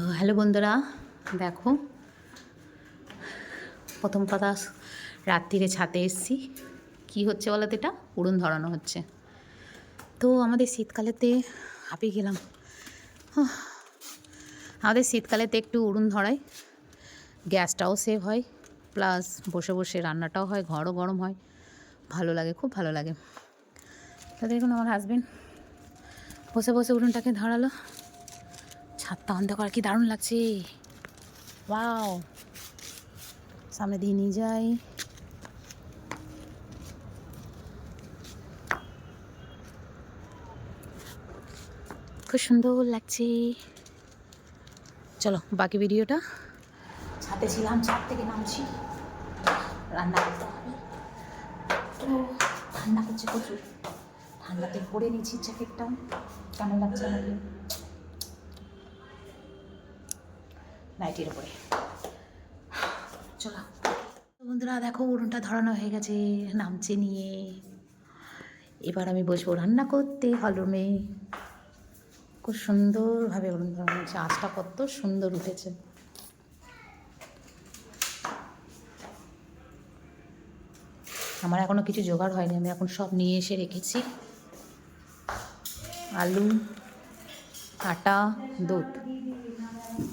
তো হ্যালো বন্ধুরা, দেখো প্রথম কথা, রাত্রিরে ছাদে এসেছি। কী হচ্ছে বলো তো, এটা উড়ন ধরানো হচ্ছে। তো আমাদের শীতকালেতে হাঁপিয়ে গেলাম। আমাদের শীতকালেতে একটু উড়ন ধরাই, গ্যাসটাও সেভ হয়, প্লাস বসে বসে রান্নাটাও হয়, ঘরও গরম হয়, ভালো লাগে, খুব ভালো লাগে। তো দেখুন আমার হাজবেন্ড বসে বসে উড়নটাকে ধরালো। ছাদটা অন্ধকার, কি দারুণ লাগছে। ওয়াও, সামনে দিয়ে নিয়ে যাই। খুব সুন্দর লাগছে। চলো বাকি ভিডিওটা। ছাদে ছিলাম, ছাদ থেকে নামছি, রান্না করতে হবে। তো ঠান্ডা করছে প্রচুর, ঠান্ডাতে পরে নিয়েছি জ্যাকেটটা। কেমন লাগছে আমাকে নাইটির উপরে। চলো বন্ধুরা, দেখো উড়নটা ধরানো হয়ে গেছে, নামছে নিয়ে। এবার আমি বসবো রান্না করতে হলরুমে। খুব সুন্দরভাবে উড়ন ধরানো হয়েছে, আঁচটা কত সুন্দর উঠেছে। আমার এখনও কিছু জোগাড় হয়নি, আমি এখন সব নিয়ে এসে রেখেছি। আলু, আটা, দুধ।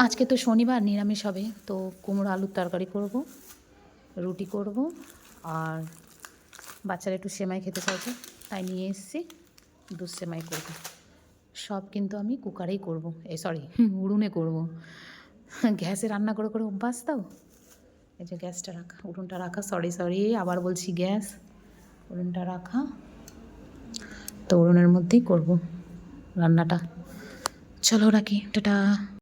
আজকে তো শনিবার, নিরামিষ হবে, তো কুমড়ো আলুর তরকারি করব, রুটি করব, আর বাচ্চারা একটু সেমাই খেতে চাইছে, তাই নিয়ে এসেছি দুধ সেমাই করব। সব কিন্তু আমি কুকারেই করব, উড়ুনে করব। গ্যাসে রান্না করে করে অভ্যাস তো। এই যে গ্যাসটা রাখা, উড়ুনটা রাখা, সরি আবার বলছি, গ্যাস উড়ুনটা রাখা। তো উড়ুনের মধ্যেই করব রান্নাটা। চলো রাখি, টাটা।